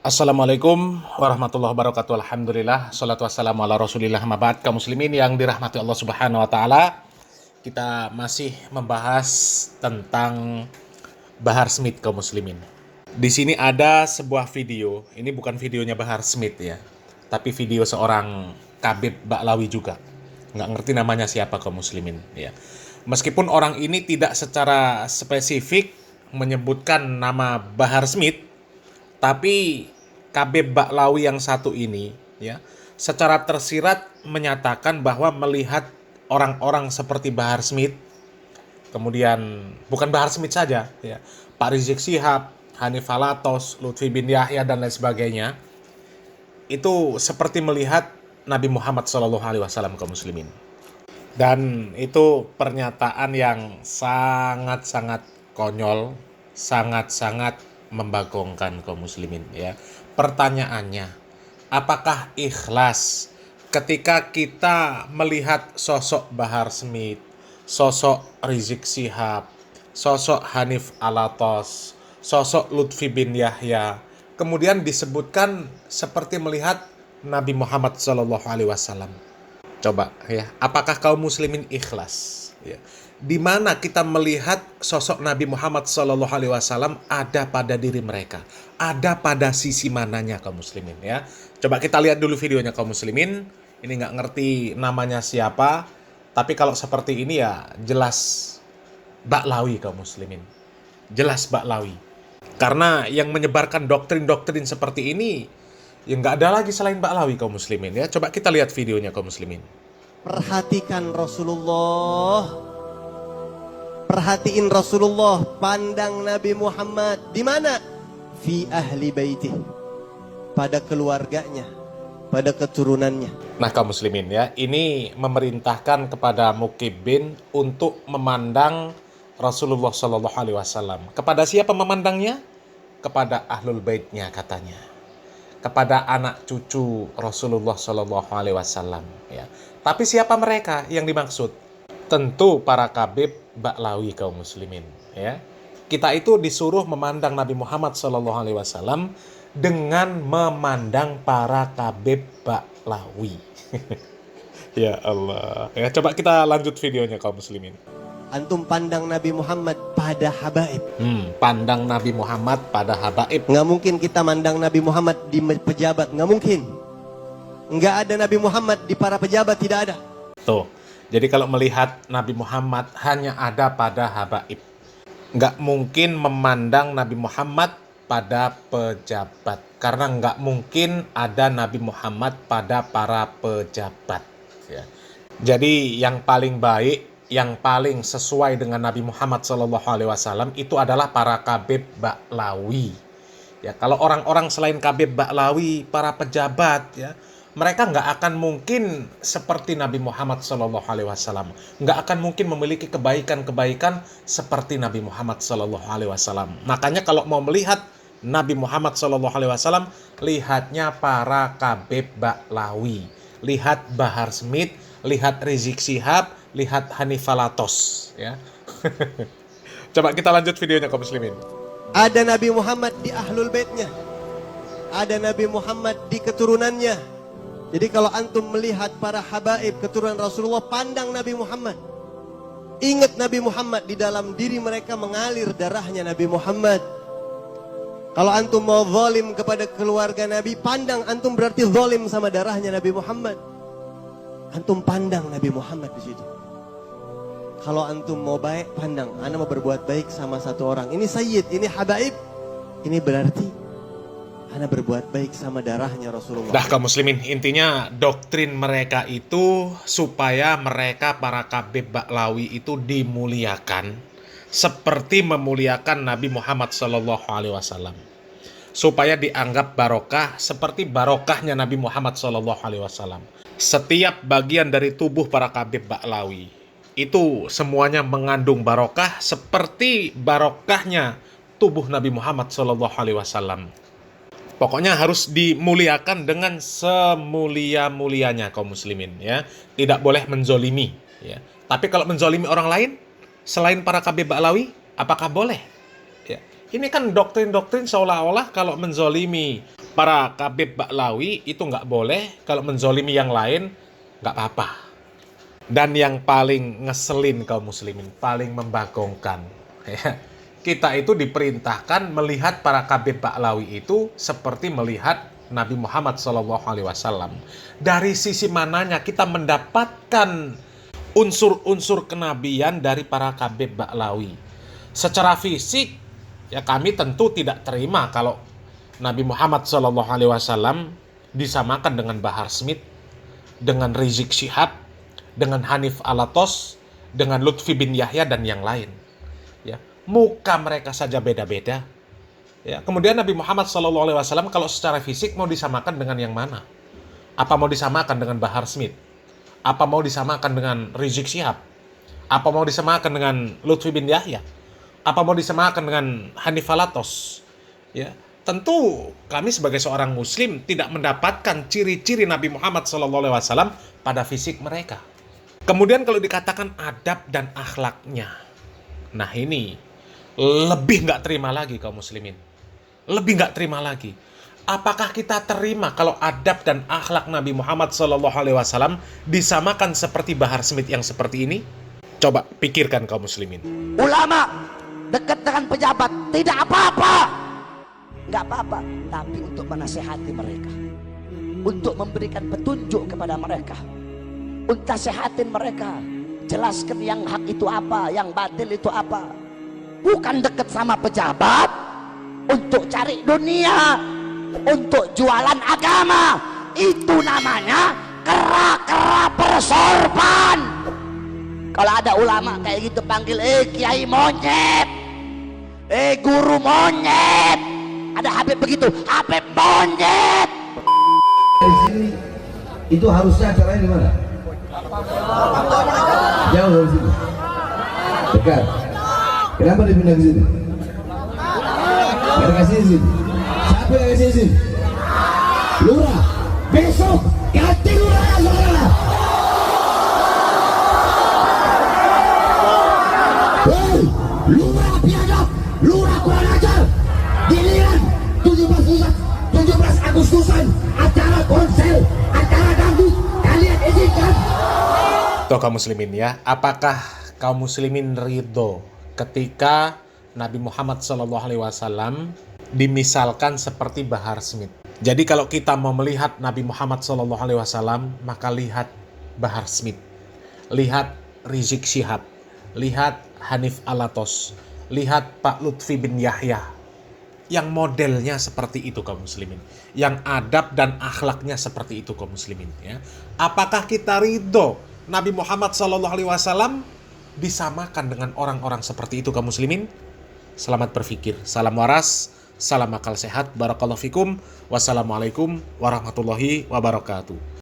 Assalamualaikum warahmatullahi wabarakatuh. Alhamdulillah, salatu wassalamu ala rasulillah, mabad. Kaum muslimin yang dirahmati Allah subhanahu wa ta'ala, kita masih membahas tentang Bahar Smith, kaum muslimin. Di sini ada sebuah video. Ini bukan videonya Bahar Smith ya, tapi video seorang Khabib Ba'lawi juga. Nggak ngerti namanya siapa, kaum muslimin ya. Meskipun orang ini tidak secara spesifik menyebutkan nama Bahar Smith, tapi Khabib Ba'lawi yang satu ini ya secara tersirat menyatakan bahwa melihat orang-orang seperti Bahar Smith, kemudian bukan Bahar Smith saja ya, Pak Rizik Syihab, Hanif Alatos, Lutfi bin Yahya dan lain sebagainya, itu seperti melihat Nabi Muhammad SAW, kaum muslimin. Dan itu pernyataan yang sangat-sangat konyol, sangat-sangat membagongkan, kaum muslimin ya. Pertanyaannya, apakah ikhlas ketika kita melihat sosok Bahar Smith, sosok Rizik Syihab, sosok Hanif Alatos, sosok Lutfi bin Yahya, kemudian disebutkan seperti melihat Nabi Muhammad SAW? Coba ya, apakah kaum muslimin ikhlas ya? Di mana kita melihat sosok Nabi Muhammad SAW ada pada diri mereka, ada pada sisi mananya, kaum muslimin ya. Coba kita lihat dulu videonya, kaum muslimin. Ini nggak ngerti namanya siapa, tapi kalau seperti ini ya jelas Ba'lawi, kaum muslimin, jelas Ba'lawi. Karena yang menyebarkan doktrin-doktrin seperti ini ya nggak ada lagi selain Ba'lawi, kaum muslimin ya. Coba kita lihat videonya, kaum muslimin. Perhatikan Rasulullah. Perhatiin Rasulullah, pandang Nabi Muhammad di mana? Fi ahli baitih, pada keluarganya, pada keturunannya. Nah, kaum muslimin ya, ini memerintahkan kepada Muqibin untuk memandang Rasulullah SAW. Kepada siapa memandangnya? Kepada ahlul baitnya katanya, kepada anak cucu Rasulullah SAW ya. Tapi siapa mereka yang dimaksud? Tentu para Khabib Ba'lawi, kaum muslimin ya. Kita itu disuruh memandang Nabi Muhammad SAW dengan memandang para Khabib Ba'lawi. Ya Allah ya, coba kita lanjut videonya, kaum muslimin. Antum pandang Nabi Muhammad pada habaib. Pandang Nabi Muhammad pada habaib. Nggak mungkin kita mandang Nabi Muhammad di pejabat, nggak mungkin. Nggak ada Nabi Muhammad di para pejabat, tidak ada. Tuh, jadi kalau melihat Nabi Muhammad hanya ada pada habaib. Nggak mungkin memandang Nabi Muhammad pada pejabat. Karena nggak mungkin ada Nabi Muhammad pada para pejabat ya. Jadi yang paling baik, yang paling sesuai dengan Nabi Muhammad SAW itu adalah para Khabib Ba'lawi. Ya, kalau orang-orang selain Khabib Ba'lawi, para pejabat ya, mereka nggak akan mungkin seperti Nabi Muhammad SAW. Nggak akan mungkin memiliki kebaikan-kebaikan seperti Nabi Muhammad SAW. Makanya kalau mau melihat Nabi Muhammad SAW, lihatnya para Khabib Ba'lawi. Lihat Bahar Smith, lihat Rizik Syihab, lihat Hanif Alatos ya. Coba kita lanjut videonya, kaum muslimin. Ada Nabi Muhammad di ahlul baitnya, ada Nabi Muhammad di keturunannya. Jadi kalau antum melihat para habaib keturunan Rasulullah, pandang Nabi Muhammad. Ingat Nabi Muhammad, di dalam diri mereka mengalir darahnya Nabi Muhammad. Kalau antum mau zalim kepada keluarga Nabi, pandang antum berarti zalim sama darahnya Nabi Muhammad. Antum pandang Nabi Muhammad di situ. Kalau antum mau baik, pandang, ana mau berbuat baik sama satu orang. Ini sayyid, ini habaib. Ini berarti ana berbuat baik sama darahnya Rasulullah. Dah, kaum muslimin, intinya doktrin mereka itu supaya mereka para Khabib Ba'lawi itu dimuliakan seperti memuliakan Nabi Muhammad SAW, supaya dianggap barokah seperti barokahnya Nabi Muhammad SAW. Setiap bagian dari tubuh para Khabib Ba'lawi itu semuanya mengandung barokah seperti barokahnya tubuh Nabi Muhammad SAW. Pokoknya harus dimuliakan dengan semulia-mulianya, kaum muslimin ya. Tidak boleh menzolimi ya. Tapi kalau menzolimi orang lain selain para Khabib Ba'lawi, apakah boleh? Ya. Ini kan doktrin-doktrin seolah-olah kalau menzolimi para Khabib Ba'lawi itu nggak boleh, kalau menzolimi yang lain nggak apa-apa. Dan yang paling ngeselin kaum muslimin, paling membagongkan, ya, kita itu diperintahkan melihat para Khabib Ba'lawi itu seperti melihat Nabi Muhammad SAW. Dari sisi mananya kita mendapatkan unsur-unsur kenabian dari para Khabib Ba'lawi? Secara fisik, ya kami tentu tidak terima kalau Nabi Muhammad SAW disamakan dengan Bahar Smith, dengan Rizik Syihab, dengan Hanif Alatos, dengan Lutfi bin Yahya dan yang lain. Ya, muka mereka saja beda-beda. Ya, kemudian Nabi Muhammad SAW kalau secara fisik mau disamakan dengan yang mana? Apa mau disamakan dengan Bahar Smith? Apa mau disamakan dengan Rizik Syihab? Apa mau disamakan dengan Lutfi bin Yahya? Apa mau disamakan dengan Hanif Alatos? Ya, tentu kami sebagai seorang muslim tidak mendapatkan ciri-ciri Nabi Muhammad SAW pada fisik mereka. Kemudian kalau dikatakan adab dan akhlaknya, nah ini lebih nggak terima lagi kaum muslimin. Lebih nggak terima lagi. Apakah kita terima kalau adab dan akhlak Nabi Muhammad SAW disamakan seperti Bahar Smith yang seperti ini? Coba pikirkan kaum muslimin. Ulama dekat dengan pejabat tidak apa-apa, nggak apa-apa, tapi untuk menasihati mereka, untuk memberikan petunjuk kepada mereka, untuk nasihatin mereka, jelaskan yang hak itu apa, yang batil itu apa. Bukan dekat sama pejabat untuk cari dunia, untuk jualan agama. Itu namanya kera-kera persorban. Kalau ada ulama kayak gitu panggil kiai monyet, guru monyet. Ada Habib begitu, Habib monyet. Dari sini itu harusnya acaranya di mana? Jauh dari sini. Dekat. Kenapa dipindah ke sini? Gak kasih izin. Siapa yang kasih izin? Lurah. Besok ganti lurah ya saudara. Hei, lurah biadab, lurah kurang ajar. Giliran 17 Agustusan acara konsel, acara dangdut, kalian izinkan? Tuh kaum muslimin ya, apakah kaum muslimin ridho ketika Nabi Muhammad SAW dimisalkan seperti Bahar Smith? Jadi kalau kita mau melihat Nabi Muhammad SAW, maka lihat Bahar Smith, lihat Rizik Syihab, lihat Hanif Alatos, lihat Pak Lutfi bin Yahya, yang modelnya seperti itu kaum muslimin, yang adab dan akhlaknya seperti itu kaum muslimin ya. Apakah kita ridho Nabi Muhammad SAW disamakan dengan orang-orang seperti itu kaum muslimin? Selamat berpikir. Salam waras, salam akal sehat, barakallahu fikum, wassalamualaikum warahmatullahi wabarakatuh.